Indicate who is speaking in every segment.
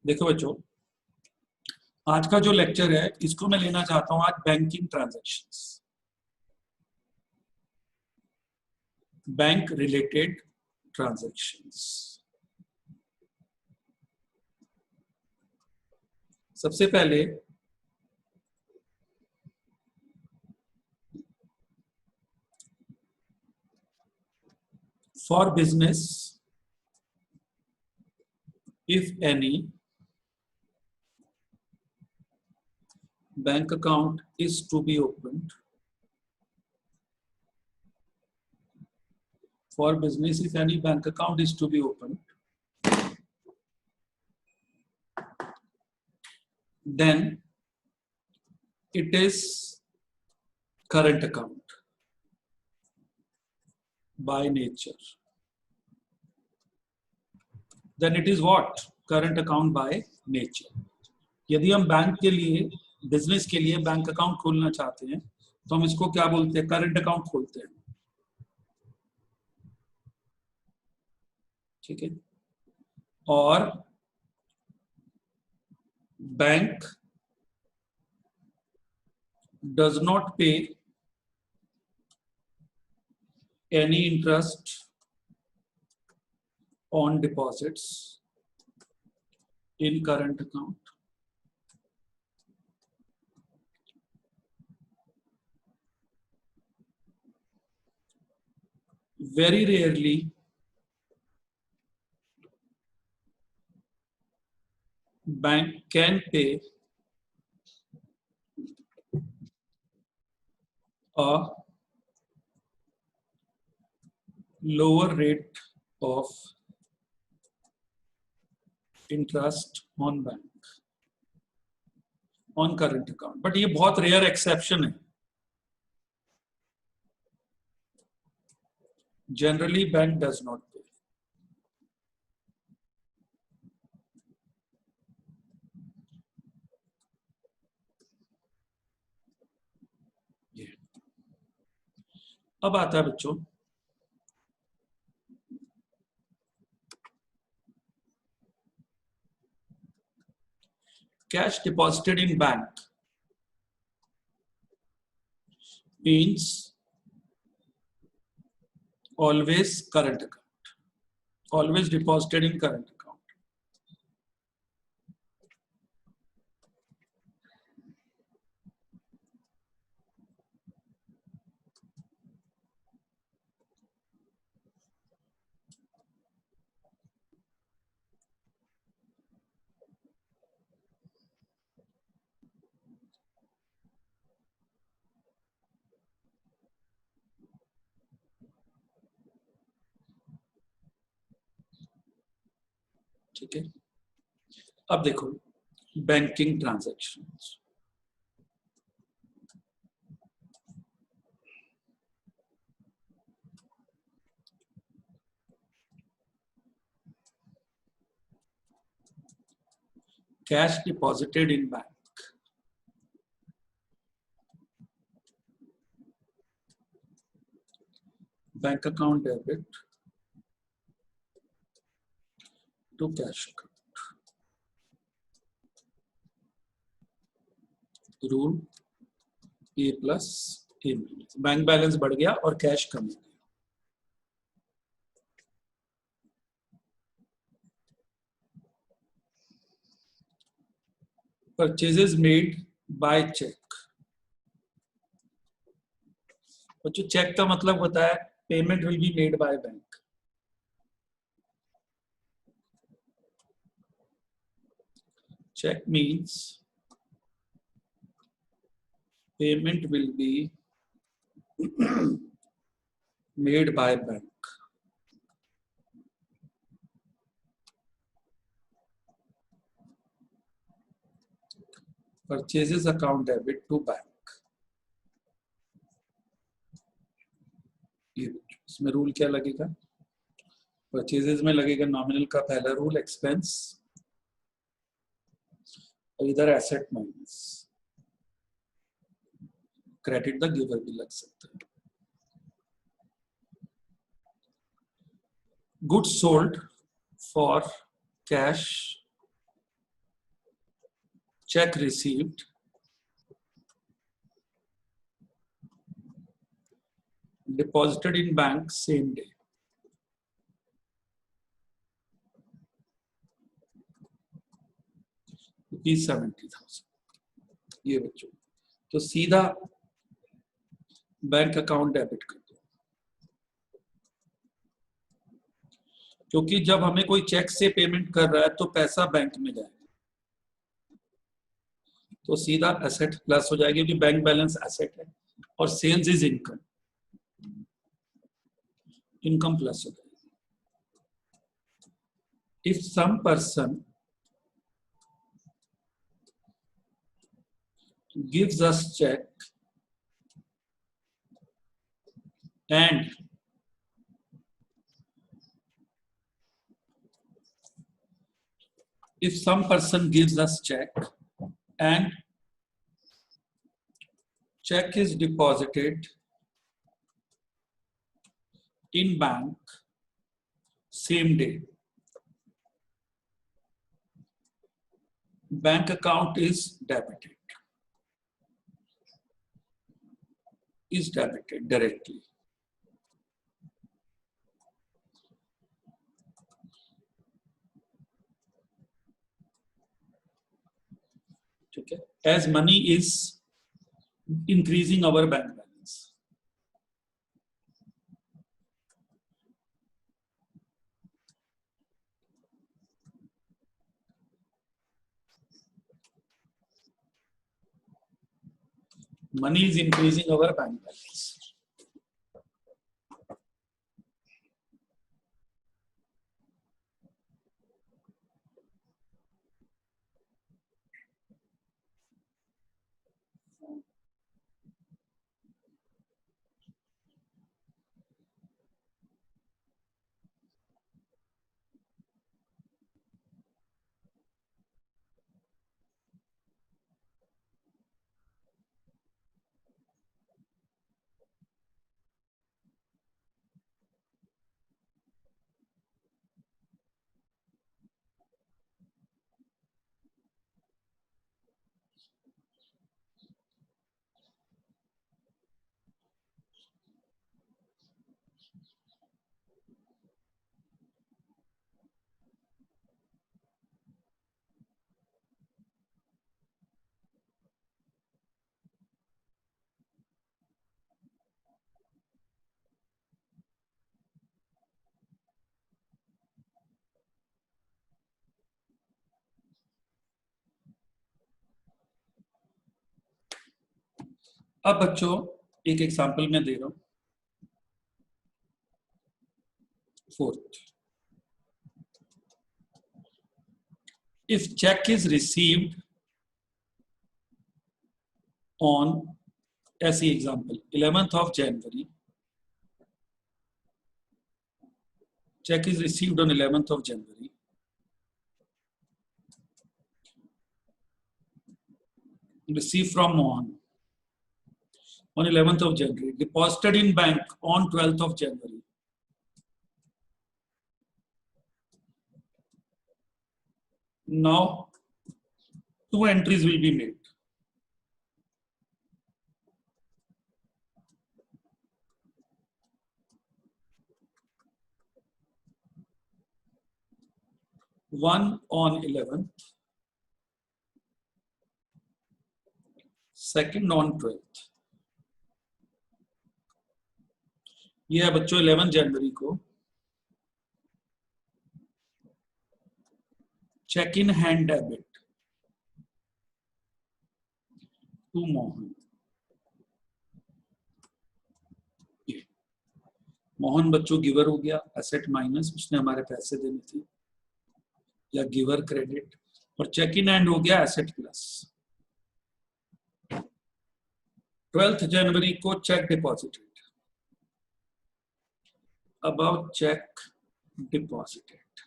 Speaker 1: देखो बच्चों, आज का जो लेक्चर है इसको मैं लेना चाहता हूं आज banking transactions, bank related transactions. सबसे पहले for business if any bank account is to be opened, for business if any bank account is to be opened, then it is current account by nature. Then it is what? Current account by nature. यदि हम bank के लिए, business के लिए bank account खोलना चाहते हैं तो हम इसको क्या बोलते हैं? करंट अकाउंट खोलते हैं। ठीक है। और bank does not pay any interest on deposits in current account. Very rarely bank can pay a lower rate of interest on bank on current account, but ये बहुत रेयर एक्सेप्शन है। Generally bank does not pay. अब आता है बच्चों cash deposited in bank means always current account, always deposited in current account. ठीक है। अब देखो banking transactions. Cash deposited in bank, bank account debit to cash account. Rule A plus A minus, bank balance बढ़ गया और cash कम हो गया। Purchases made by cheque. और जो चेक का मतलब होता है payment will be made by bank. Cheque means payment will be made by bank. Purchases account debit to bank. ये इसमें रूल क्या लगेगा? परचेजेस में लगेगा नॉमिनल का पहला रूल एक्सपेंस, और इधर asset minus credit the giver भी लग सकता है। Goods sold for cash check received deposited in bank same day. ₹70,000 ये बच्चों, तो सीधा बैंक अकाउंट डेबिट कर दो, क्योंकि जब हमें कोई चेक से पेमेंट कर रहा है तो पैसा बैंक में जाएगा, तो सीधा एसेट प्लस हो जाएगी, क्योंकि बैंक बैलेंस एसेट है और sales is income, income plus हो जाएगी. If some person gives us check and if some person gives us check and check is deposited in bank same day, bank account is debited directly. Okay, as money is increasing our bank balance. Money is increasing our bank balance. अब बच्चों एक example मैं दे रहा हूं. Fourth, if check is received on, ऐसी example, 11th of January, check is received on 11th of January, received from Mohan on 11th of January, deposited in bank on 12th of January. Now, two entries will be made. One on 11th, second on 12th. ये है बच्चों 11 जनवरी को check in hand debit to Mohan. Mohan बच्चों giver हो गया, asset minus, उसने हमारे पैसे देने थे, या गिवर क्रेडिट, और चेक इन हैंड हो गया एसेट प्लस. 12th जनवरी को check deposited, about check deposited,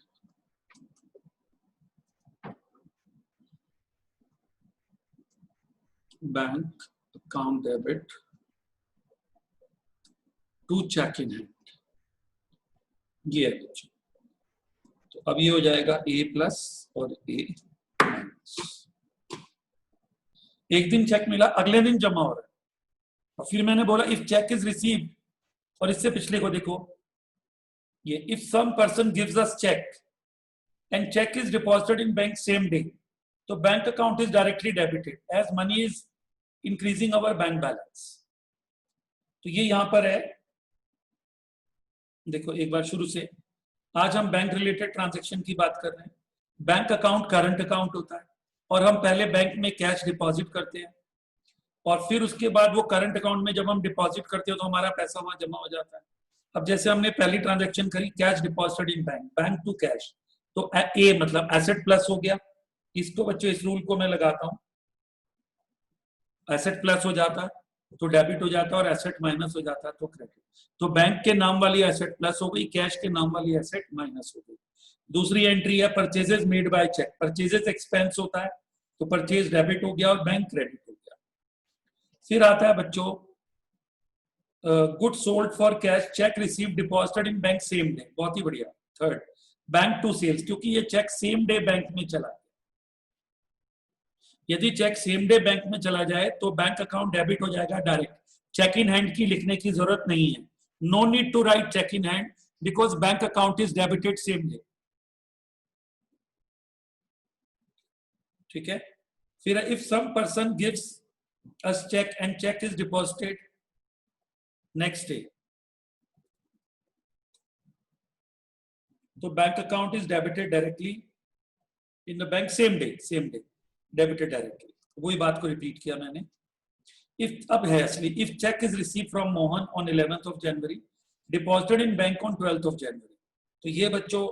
Speaker 1: bank account debit to check in hand. ये है बच्चों, तो अब ये हो जाएगा A प्लस और A माइनस. एक दिन चेक मिला, अगले दिन जमा हो रहा है। और फिर मैंने बोला इफ चेक इज रिसीव, और इससे पिछले को देखो, ये if some person gives us cheque and cheque is deposited in bank same day, तो bank account is directly debited as money is increasing our bank balance. तो ये यहां पर है, देखो एक बार शुरू से, आज हम बैंक रिलेटेड ट्रांजैक्शन की बात कर रहे हैं। बैंक अकाउंट करंट अकाउंट होता है, और हम पहले बैंक में कैश डिपॉजिट करते हैं, और फिर उसके बाद वो करंट अकाउंट में जब हम डिपॉजिट करते हो तो हमारा पैसा वहां जमा हो जाता है। अब जैसे हमने पहली ट्रांजैक्शन करी, cash deposited in bank, bank to cash, तो ए मतलब एसेट प्लस हो गया। इसको बच्चों इस रूल को मैं लगाता हूं, एसेट प्लस हो जाता है तो डेबिट हो जाता है, और एसेट माइनस हो जाता है तो क्रेडिट। तो बैंक के नाम वाली एसेट प्लस हो गई, कैश के नाम वाली एसेट माइनस हो गई। दूसरी एंट्री है purchases made by check, purchases expense होता है तो परचेज डेबिट हो गया और बैंक क्रेडिट हो गया। फिर आता है बच्चों good sold for cash, check receive deposited in bank same day, बहुत ही बढ़िया। थर्ड बैंक टू सेल्स, क्योंकि ये चेक सेम डे बैंक में चला गया। यदि चेक सेम डे बैंक में चला जाए तो बैंक अकाउंट डेबिट हो जाएगा डायरेक्ट, चेक इन हैंड की लिखने की जरूरत नहीं है। No need to write cheque in hand because bank account is debited same day. ठीक है। फिर if some person gives us cheque and cheque is deposited next day, तो bank account is debited directly in the bank same day debited directly. वही बात को repeat किया मैंने। If अब है असली, if check is receive from Mohan on 11th of January, deposited in bank on 12th of January, तो ये बच्चों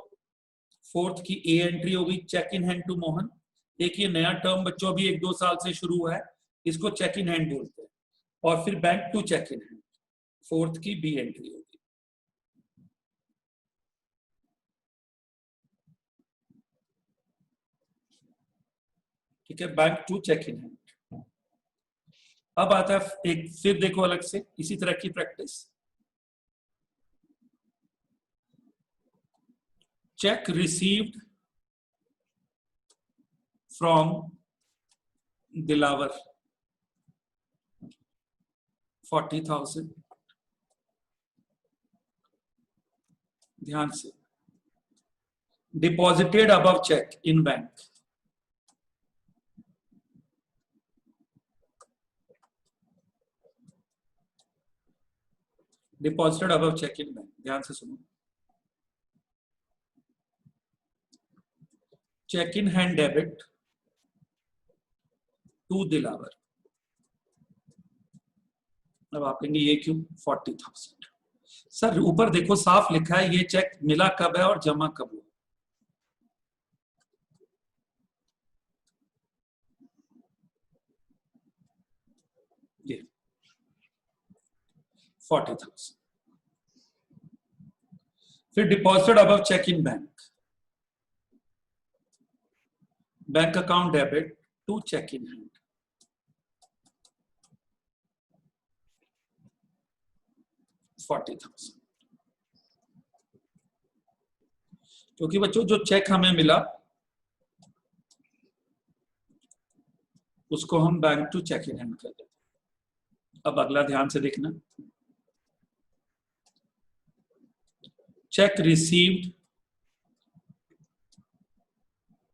Speaker 1: फोर्थ की ए एंट्री होगी, check in hand to Mohan. एक ये नया टर्म बच्चों अभी 1-2 साल से शुरू हुआ है, इसको चेक इन हैंड बोलते हैं। और फिर bank to check in hand, fourth की बी एंट्री होगी। ठीक है, bank to check in hand. अब आता है एक, फिर देखो अलग से इसी तरह की practice, check received from Dilawar 40,000, ध्यान से, deposited above check in bank, deposited above check in bank, ध्यान से सुनो। Check in hand debit to Dilawar. अब आप कहेंगे ये क्यों 40,000? सर ऊपर देखो साफ लिखा है ये चेक मिला कब है और जमा कब हुआ। ये 40,000। फिर deposited above check in bank, bank account debit to check in hand, $40,000। क्योंकि बच्चों जो चेक हमें मिला उसको हम bank to check in hand कर देते। अब अगला ध्यान से देखना, check received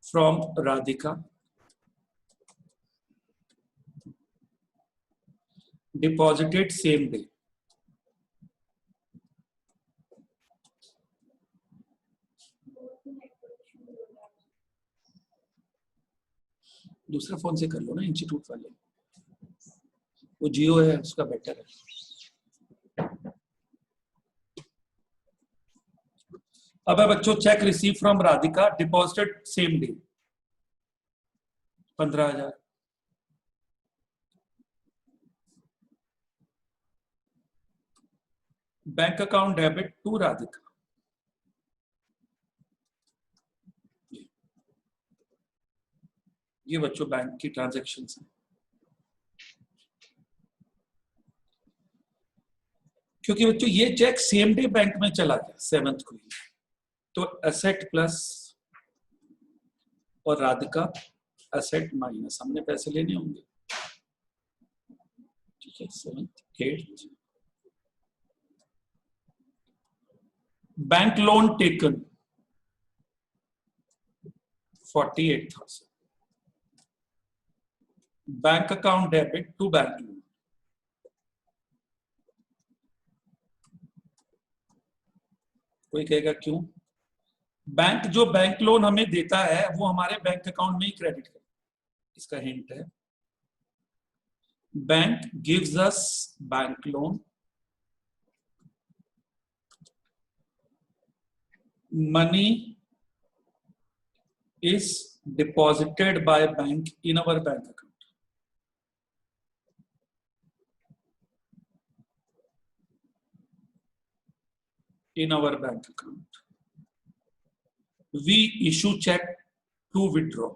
Speaker 1: from Radhika, deposited same day, दूसरा फोन से कर लो ना, इंस्टीट्यूट वाले, वो जियो है उसका बेटर है। अब है बच्चों check receive from Radhika, deposited same day 15,000, bank account debit to Radhika. ये बच्चों बैंक की ट्रांजैक्शन है। क्योंकि बच्चों ये चेक सेम डे बैंक में चला गया 7th को ही, तो एसेट प्लस और राधिका एसेट माइनस, हमने पैसे लेने होंगे ठीक है, 7th 8th। Bank loan taken 48,000। Bank account debit to bank loan, कोई कहेगा क्यों? बैंक जो बैंक लोन हमें देता है वो हमारे बैंक अकाउंट में ही क्रेडिट करता है। इसका हिंट है, bank gives us bank loan, money is deposited by bank in our bank account. In our bank account, we issue check to withdraw.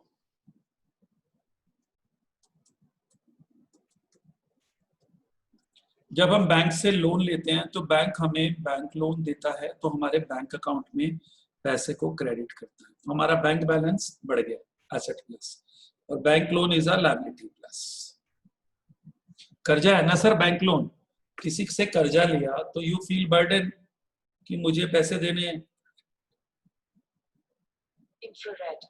Speaker 1: जब हम बैंक से लोन लेते हैं तो बैंक हमें बैंक लोन देता है तो हमारे बैंक अकाउंट में पैसे को क्रेडिट करता है, तो हमारा बैंक बैलेंस बढ़ गया, एसेट प्लस, और bank loan is a liability plus. कर्जा है ना सर, बैंक लोन, किसी से कर्जा लिया तो यू फील बर्डन कि मुझे पैसे देने हैं। Infrared,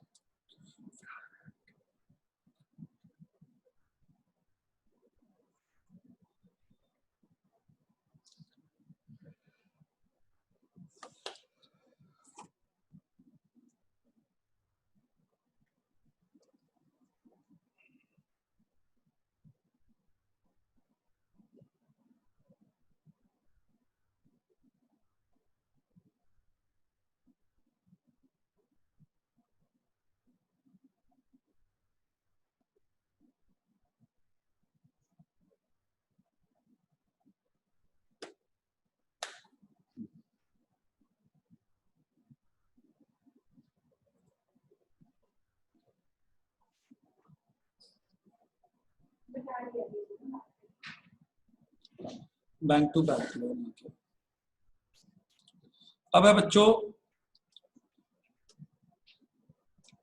Speaker 1: bank to bank loan. अब है बच्चों,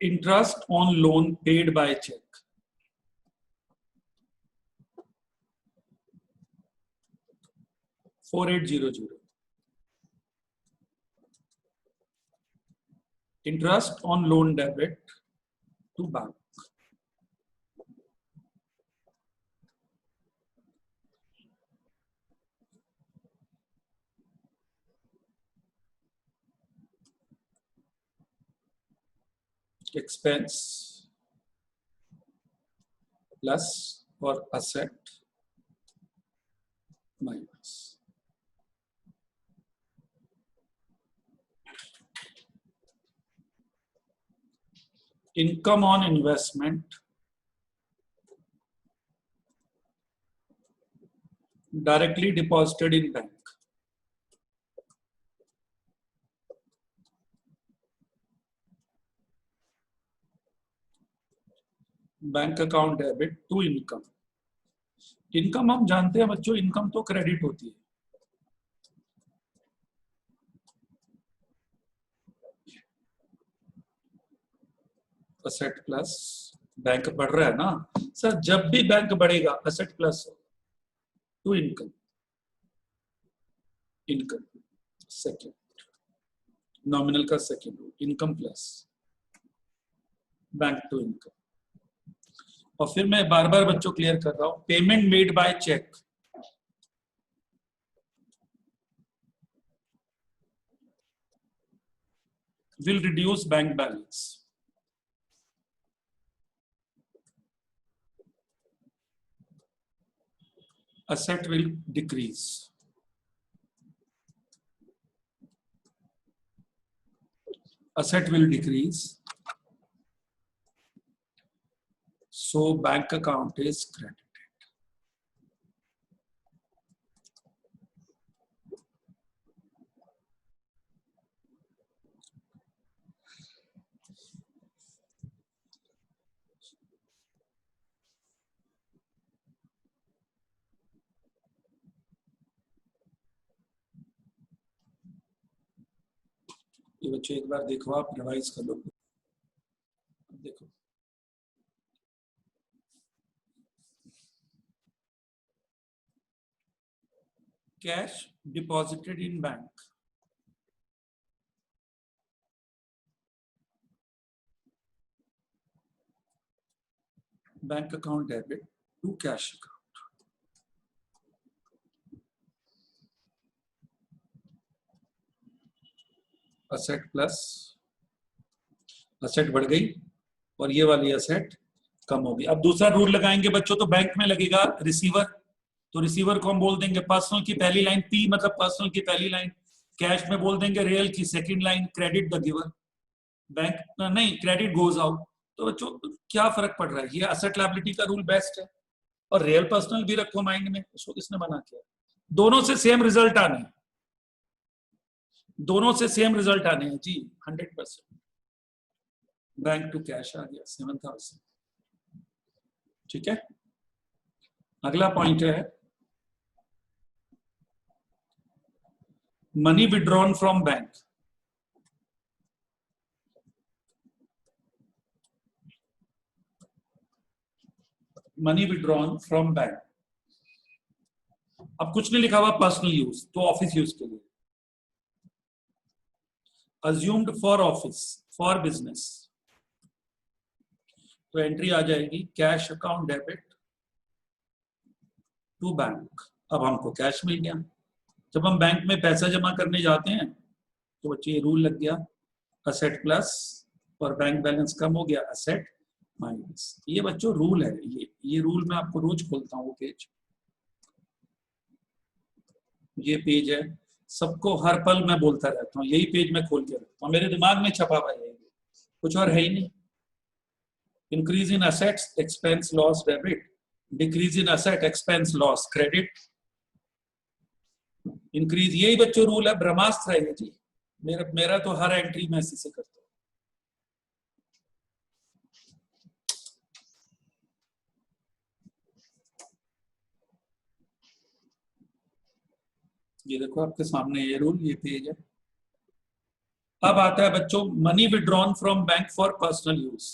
Speaker 1: interest on loan paid by cheque, $4800। Interest on loan debit to bank, expense plus और asset minus. Income on investment directly deposited in bank, bank account debit to income. Income हम जानते हैं बच्चों, income तो credit होती है, asset plus, bank बढ़ रहा है ना सर, जब भी बैंक बढ़ेगा asset plus to income, income second, nominal का second, income plus bank to income. और फिर मैं बार बार बच्चों क्लियर कर रहा हूं, payment made by check will reduce bank balance, asset will decrease, asset will decrease, so bank account is credited. ये बच्चों एक बार देखो, आप रिवाइज कर लो। देखो cash deposited in bank. Bank account debit to cash account. Asset plus asset बढ़ गई और ये वाली असेट कम होगी। अब दूसरा रूल लगाएंगे बच्चों, तो बैंक में लगेगा रिसीवर, तो रिसीवर को हम बोल देंगे पर्सनल की पहली लाइन, पी मतलब पर्सनल की पहली लाइन, कैश में बोल देंगे रियल की second line, credit the giver, bank नहीं क्रेडिट गोज आउट। तो बच्चों क्या फर्क पड़ रहा है, ये असेट लायबिलिटी का रूल बेस्ट है, और रियल पर्सनल भी रखो माइंड में, उसको किसने मना किया। दोनों से सेम रिजल्ट आने हैं, दोनों से सेम रिजल्ट आने हैं जी 100%। बैंक टू कैश आ गया 7,000। ठीक है, अगला पॉइंट है money withdrawn from bank. Money withdrawn from bank, अब कुछ नहीं लिखा हुआ पर्सनल यूज, तो ऑफिस यूज के लिए। Assumed for office, for business, तो एंट्री आ जाएगी cash account debit to bank. अब हमको कैश मिल गया। जब हम बैंक में पैसा जमा करने जाते हैं तो बच्चे ये रूल लग गया, असेट प्लस और बैंक बैलेंस कम हो गया, असेट माइनस। ये बच्चों रूल है, ये रूल मैं आपको रोज खोलता हूँ वो पेज, ये पेज है, सबको हर पल मैं बोलता रहता हूँ, यही पेज मैं खोल के रखता हूँ, मेरे दिमाग में छपा हुआ है, कुछ और है ही नहीं। Increase in assets expense loss debit, decrease in asset expense loss credit, increase, यही बच्चों रूल है, ब्रह्मास्त्र है ये जी। मेरा तो हर एंट्री में इसी से करता हूँ। ये देखो आपके सामने ये रूल, ये पेज है। अब आता है बच्चों money withdrawn from bank for personal use.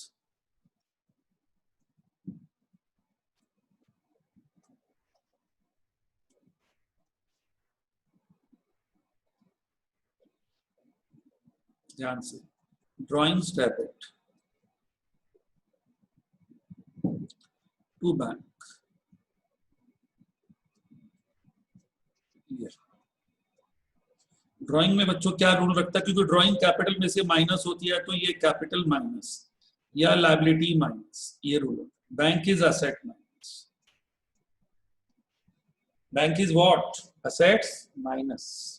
Speaker 1: ध्यान से, drawings debit to bank, drawing में बच्चों क्या रूल रखता है, क्योंकि ड्राइंग कैपिटल में से माइनस होती है, तो ये कैपिटल माइनस या लायबिलिटी माइनस, ये rule. Bank is asset minus, bank is what, assets minus.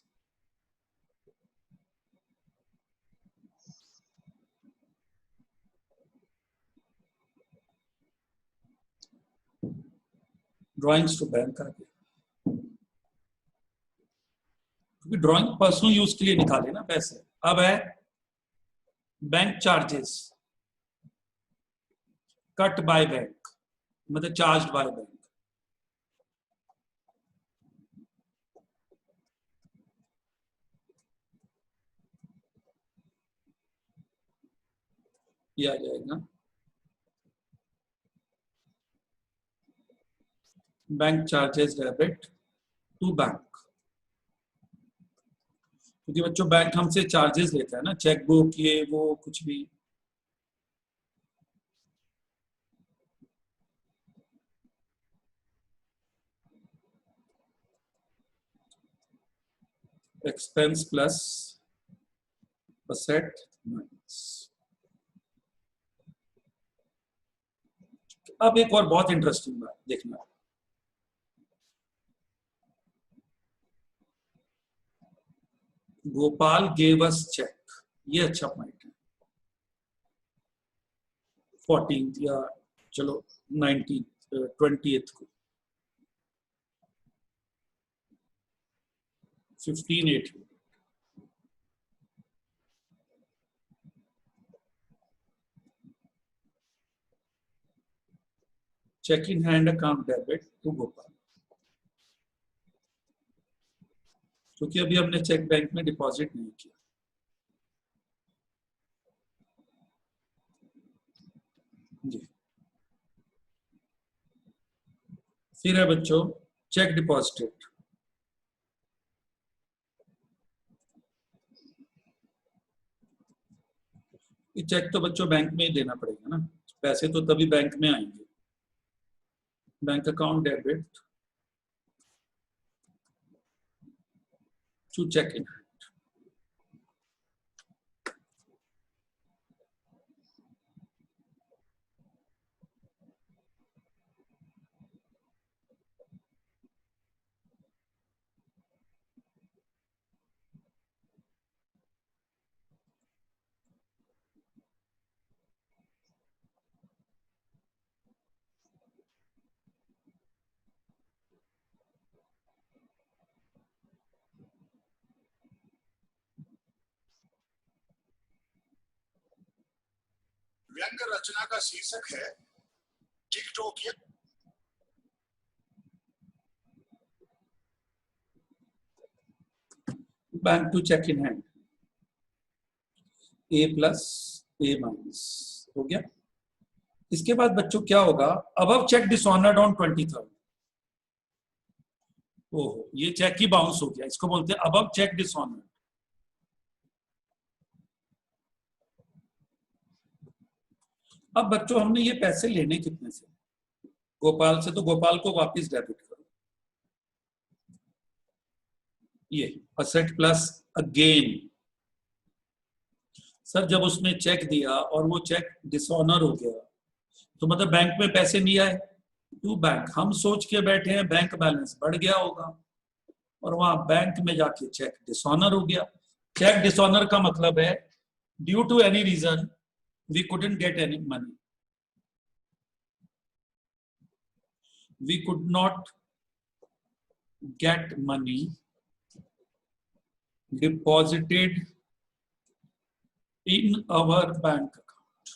Speaker 1: Drawings to bank आ गया, क्योंकि ड्राइंग पर्सनल यूज के लिए निकाले ना पैसे। अब है bank charges cut by bank, मतलब चार्ज बाय बैंक। ये आ जाएगा bank charges debit to bank, क्योंकि बच्चों बैंक हमसे चार्जेस लेता है ना, चेक बुक ये वो कुछ भी। Expense plus asset minus. अब एक और बहुत इंटरेस्टिंग बात देखना, गोपाल गेव अस चेक, ये अच्छा पॉइंट है। 14th या चलो 19th 20th को 15/8 check in hand account debit to Gopal, क्योंकि अभी हमने चेक बैंक में डिपॉजिट नहीं किया। जी, फिर है बच्चों चेक डिपॉजिटेड, ये चेक तो बच्चों बैंक में ही देना पड़ेगा ना, पैसे तो तभी बैंक में आएंगे। Bank account debit to check in.
Speaker 2: व्यंग रचना का शीर्षक है TikTok.
Speaker 1: Bank to check in hand, A plus A minus हो गया। इसके बाद बच्चों क्या होगा, above check dishonoured on 23rd। ओहो, ये चेक ही बाउंस हो गया, इसको बोलते हैं अबव चेक डिसऑनर्ड। अब बच्चों हमने ये पैसे लेने कितने से, गोपाल से, तो गोपाल को वापस डेबिट करो। ये असेट प्लस अगेन। सर जब उसने चेक दिया और वो चेक डिसऑनर हो गया तो मतलब बैंक में पैसे नहीं आए टू बैंक। हम सोच के बैठे हैं बैंक बैलेंस बढ़ गया होगा और वहां बैंक में जाके चेक डिसऑनर हो गया। चेक डिसऑनर का मतलब है due to any reason we couldn't get any money, we could not get money deposited in our bank account.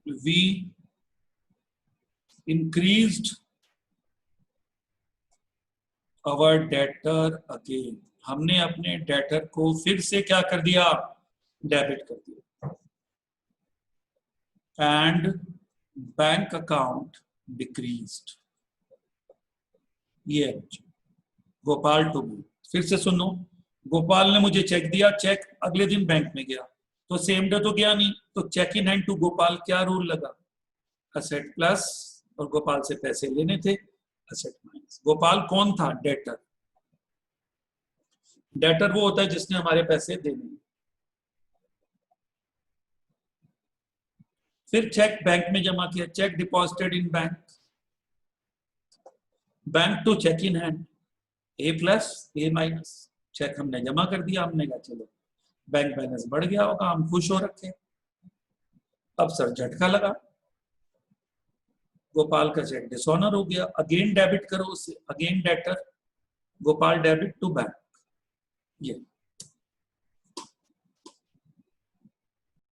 Speaker 1: We increased our debtor again. हमने अपने डेटर को फिर से क्या कर दिया, डेबिट कर दिया। And bank account decreased. ये गोपाल टू मी, फिर से सुनो, गोपाल ने मुझे चेक दिया, चेक अगले दिन बैंक में गया तो सेम डे तो गया नहीं, तो check in hand to Gopal क्या रूल लगा, असेट प्लस, और गोपाल से पैसे लेने थे, असेट माइनस। गोपाल कौन था, डेटर। डेटर वो होता है जिसने हमारे पैसे देने। फिर चेक बैंक में जमा किया, check deposited in bank, bank to check in hand, A plus A minus. Check हमने जमा कर दिया, हमने कहा चलो बैंक बैलेंस बढ़ गया होगा, हम खुश हो रखे। अब सर झटका लगा, गोपाल का चेक डिसऑनर हो गया, अगेन डेबिट करो उससे, again debtor, Gopal debit to bank. ये